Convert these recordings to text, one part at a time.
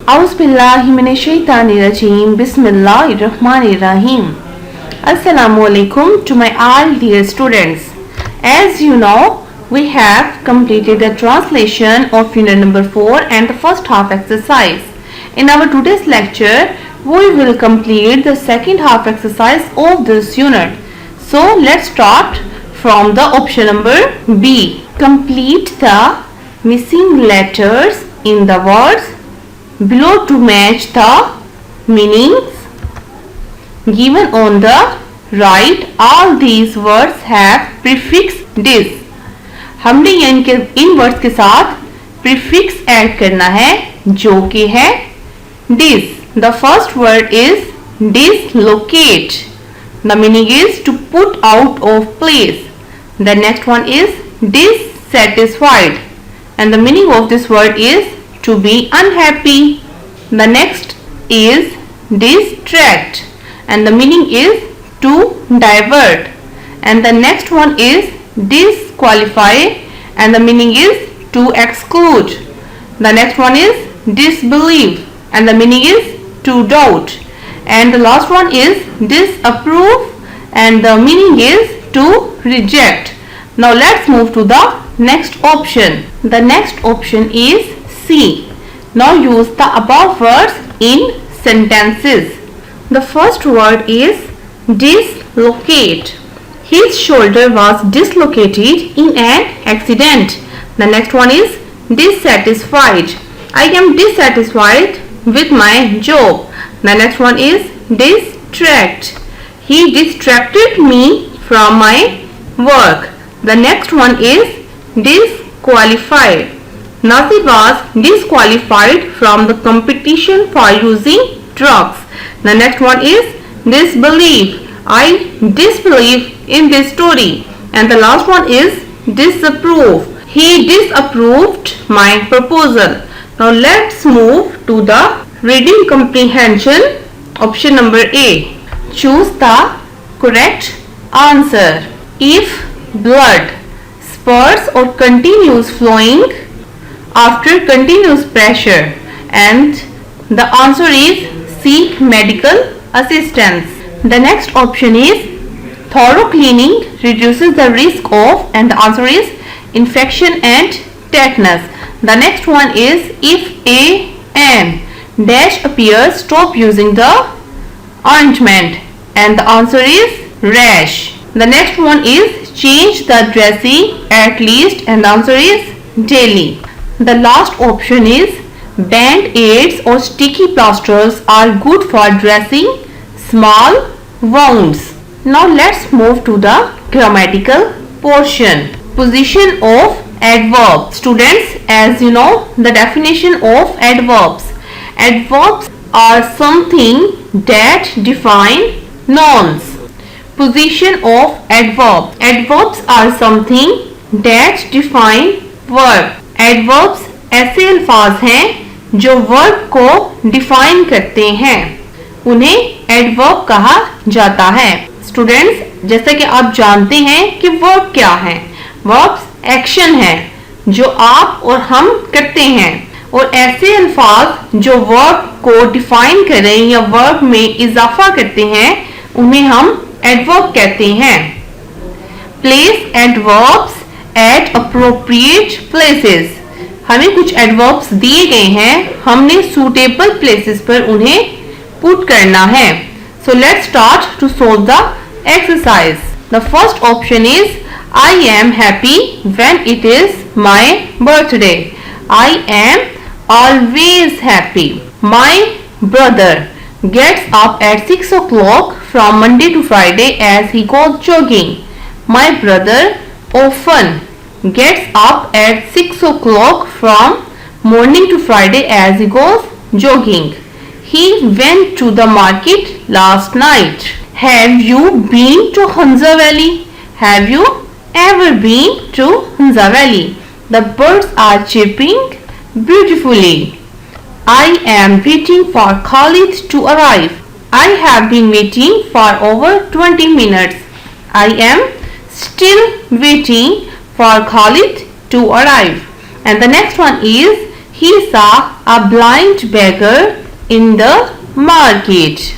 Auzubillahiminash-shaytanir-rajeem. Bismillahir-rahmanir-rahim. Assalamualaikum to my all dear students. As you know, we have completed the translation of unit number 4 and the first half exercise. In our today's lecture, we will complete the second half exercise of this unit. So let's start from the option number B. Complete the missing letters in the words below to match the meanings given on the right. All these words have prefix dis. हमने इन words के साथ prefix add करना है जो कि है dis. The first word is dislocate. The meaning is to put out of place. The next one is dissatisfied, and the meaning of this word is to be unhappy. The next is distract, and the meaning is to divert. And the next one is disqualify, and the meaning is to exclude. The next one is disbelieve, and the meaning is to doubt. And the last one is disapprove, and the meaning is to reject. Now let's move to the next option. The next option is C. Now use the above words in sentences. The first word is dislocate. His shoulder was dislocated in an accident. The next one is dissatisfied. I am dissatisfied with my job. The next one is distract. He distracted me from my work. The next one is disqualify. Nasir was disqualified from the competition for using drugs. The next one is disbelieve. I disbelieve in this story. And the last one is disapprove. He disapproved my proposal. Now let's move to the reading comprehension. Option number A. Choose the correct answer. If blood spurts or continues flowing after continuous pressure, and the answer is seek medical assistance. The next option is thorough cleaning reduces the risk of, and the answer is infection and tetanus. The next one is if an dash appears, stop using the ointment, and the answer is rash. The next one is change the dressing at least, and the answer is daily. The last option is band-aids or sticky plasters are good for dressing small wounds. Now let's move to the grammatical portion. Position of adverb. Students, as you know the definition of adverbs. Adverbs are something that define nouns. Position of adverb. Adverbs are something that define verb. Adverbs ऐसे अल्फाज हैं जो verb को define करते हैं, उन्हें adverb कहा जाता है. स्टूडेंट्स, जैसा कि आप जानते हैं कि वर्ब क्या है. वर्ब्स एक्शन है जो आप और हम करते हैं, और ऐसे अल्फाज जो वर्ब को डिफाइन करें या वर्ब में इजाफा करते हैं उन्हें हम एडवर्ब कहते हैं. Place adverbs eight appropriate places. हमें कुछ एडवर्ब्स दिए गए हैं, हमने सूटेबल प्लेसेस पर उन्हें पुट करना है. So let's start to solve the exercise. The first option is I am happy when it is my birthday. I am always happy. My brother gets up at 6 o'clock from Monday to Friday as he goes jogging. My brother often gets up at 6 o'clock from morning to Friday as he goes jogging. He went to the market last night. Have you been to Hunza Valley? Have you ever been to Hunza Valley? The birds are chirping beautifully. I am waiting for Khalid to arrive. I have been waiting for over 20 minutes. I am still waiting for Khalid to arrive. And the next one is He saw a blind beggar in the market.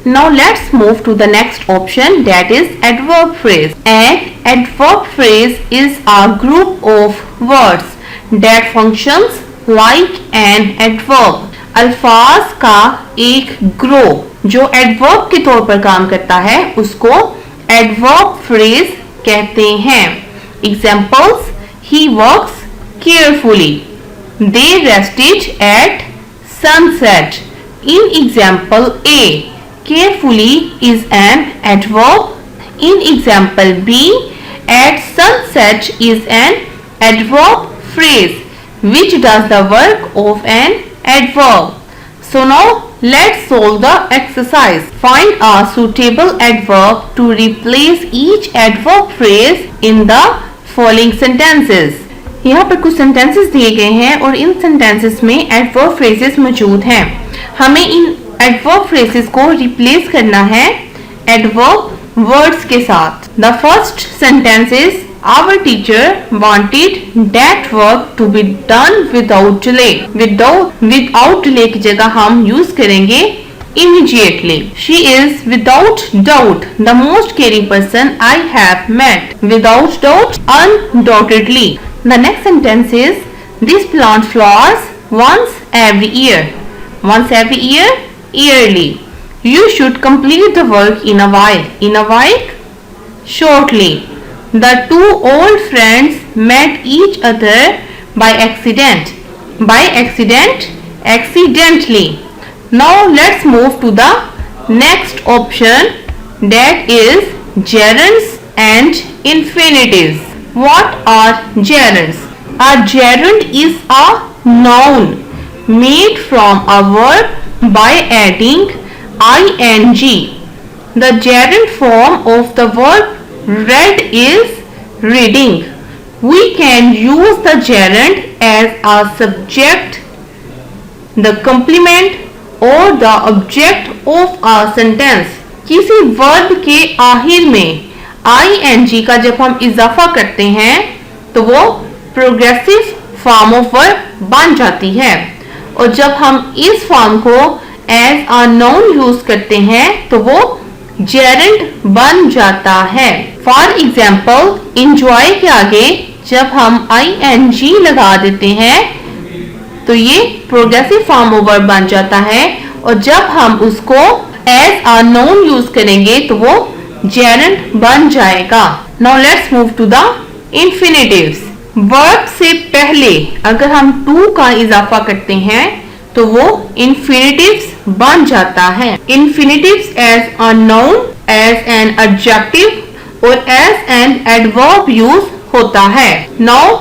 Now let's move to the next option, that is adverb phrase. An adverb phrase is a group of words that functions like an adverb. अल्फाज का एक group जो adverb के तौर पर काम करता है उसको एडवर्ब फ्रेज कहते हैं. Examples: he works carefully, they rested at sunset. In example A, carefully is an adverb. In example B, at sunset is an adverb phrase which does the work of an adverb. So now let's solve the exercise. Find a suitable adverb to replace each adverb phrase in the following sentences. यहाँ पर कुछ sentences दिए गए हैं और इन sentences में adverb phrases मौजूद हैं. हमें इन adverb phrases को replace करना है adverb words के साथ. The first sentence is, our teacher wanted that work to be done without delay. Without delay की जगह हम यूज करेंगे immediately. She is without doubt the most caring person I have met. Without doubt, undoubtedly. The next sentence is, this plant flowers once every year. Once every year, yearly. You should complete the work in a while. In a while, shortly. The two old friends met each other by accident. By accident, accidentally. Now let's move to the next option, that is gerunds and infinitives. What are gerunds? A gerund is a noun made from a verb by adding ing. The gerund form of the verb read is reading. We can use the gerund as a subject, the complement or the object of a sentence. किसी verb के आखिर में ing का जब हम इजाफा करते हैं तो वो प्रोग्रेसिव फॉर्म ऑफ वर्ब बन जाती है और जब हम इस फॉर्म को एज अ नाउन यूज करते हैं तो वो जेरेंड बन जाता है. फॉर एग्जाम्पल, इंजॉय के आगे जब हम ing लगा देते हैं तो ये प्रोग्रेसिव फॉर्म ऑफ वर्ब बन जाता है और जब हम उसको एज अ नाउन यूज करेंगे तो वो जेरेंड बन जाएगा. Now let's move to the infinitives. Verb से पहले अगर हम टू का इजाफा करते हैं तो वो इंफिनिटिव्स बन जाता है. Infinitives as a noun, as an adjective और एज एन एडवर्ब यूज होता है. Now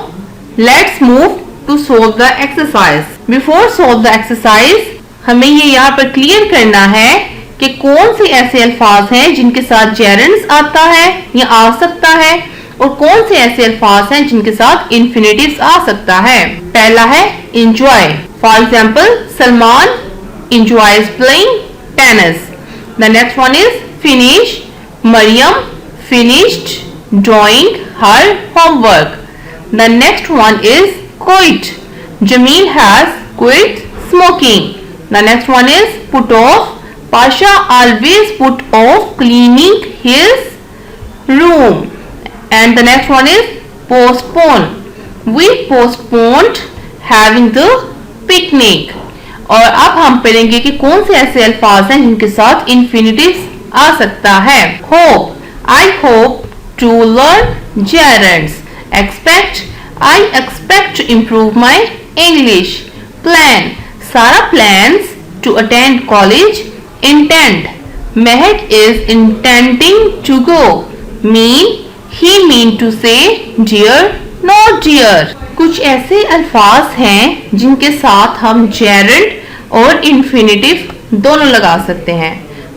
let's move to solve the exercise. Before solve the exercise हमें ये यहाँ पर क्लियर करना है कि कौन से ऐसे अल्फाज हैं जिनके साथ जेरेंड्स आता है या आ सकता है और कौन से ऐसे अल्फाज हैं जिनके साथ इंफिनिटिव्स आ सकता है. पहला है enjoy. For example, Salman enjoys playing tennis. The next one is finish. Maryam finished drawing her homework. The next one is quit. Jamil has quit smoking. The next one is put off. Pasha always put off cleaning his room. And the next one is postpone. We postponed having the picnic. और अब हम पढ़ेंगे कि कौन से ऐसे अल्फाज हैं जिनके साथ इंफिनिटिव्स आ सकता है. Hope. I hope to learn gerunds. Expect. I expect to improve my English. Plan. Sarah plans to attend college. Intend. Mehak is intending to go. Mean. He mean to say dear, not dear. कुछ ऐसे अल्फाज हैं जिनके साथ हम gerund और infinitive दोनों लगा सकते हैं.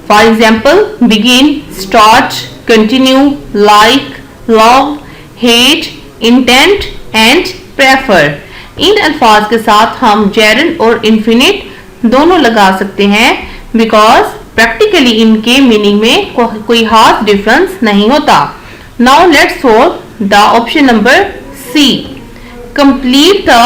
For example, begin, start, continue, like, love, hate, intent and prefer. इन अल्फाज के साथ हम जेरेंड और इंफिनिट दोनों लगा सकते हैं बिकॉज प्रैक्टिकली इनके मीनिंग में कोई खास डिफरेंस नहीं होता. Now let's solve the option number C. Complete the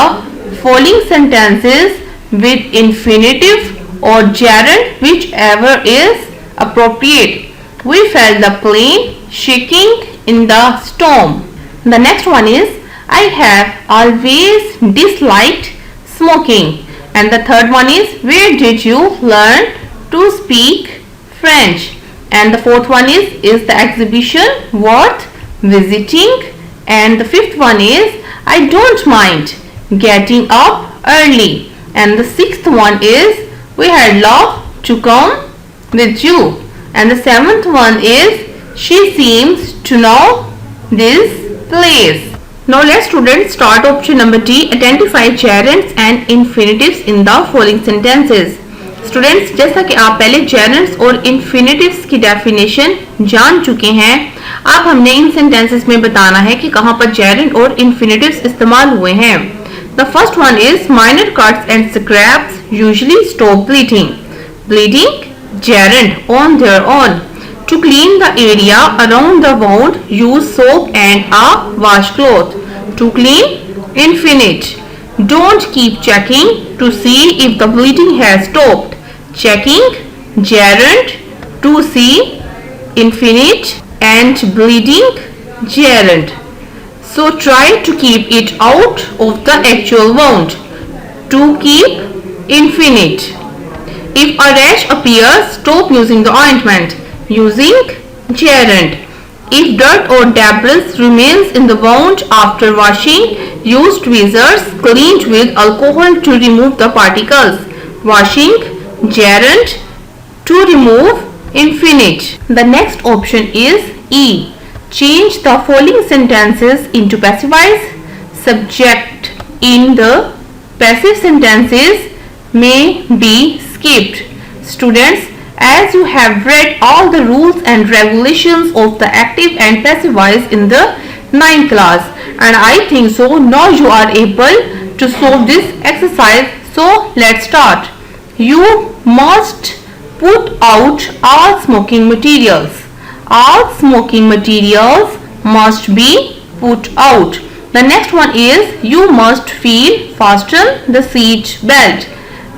following sentences with infinitive or gerund, whichever is appropriate. We felt the plane shaking in the storm. The next one is I have always disliked smoking. And the third one is where did you learn to speak French? And the fourth one is the exhibition worth visiting? And the fifth one is I don't mind getting up early. And the sixth one is we had loved to come with you. And the seventh one is she seems to know this place. Now let's students start option number D. Identify gerunds and infinitives in the following sentences. Students जैसा कि आप पहले जेरंड्स और infinitives की definition जान चुके हैं, अब हमने इन सेंटेंसेस में बताना है कि कहां पर जेरंड और इन्फिनेटिव्स इस्तेमाल हुए हैं. The first one is minor cuts and scraps usually stop bleeding. Bleeding gerund on their own. To clean the area around the wound, use soap and a washcloth. To clean, infinite. Don't keep checking to see if the bleeding has stopped. Checking, gerund. To see, infinite. And bleeding, gerund. So try to keep it out of the actual wound. To keep, infinite. If a rash appears, stop using the ointment. Using gerund. If dirt or debris remains in the wound after washing, use tweezers cleaned with alcohol to remove the particles. Washing gerund. To remove infinite. The next option is E. Change the following sentences into passive voice. Subject in the passive sentences may be skipped. Students, as you have read all the rules and regulations of the active and passive voice in the 9th class, and I think so now you are able to solve this exercise. So let's start. You must put out all smoking materials. All smoking materials must be put out. The next one is you must fasten the seat belt.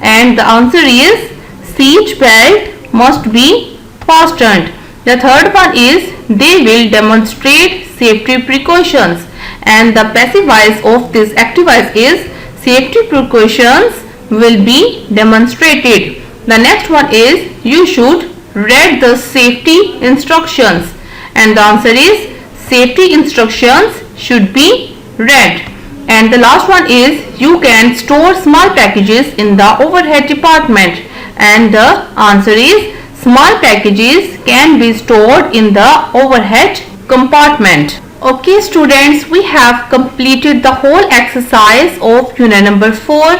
And the answer is seat belt must be fastened. The third one is they will demonstrate safety precautions. And the passive voice of this active voice is safety precautions will be demonstrated. The next one is you should read the safety instructions. And the answer is safety instructions should be read. And the last one is you can store small packages in the overhead department. And the answer is small packages can be stored in the overhead compartment. Okay students, we have completed the whole exercise of unit number 4.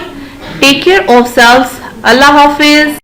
Take care of yourselves. Allah Hafiz.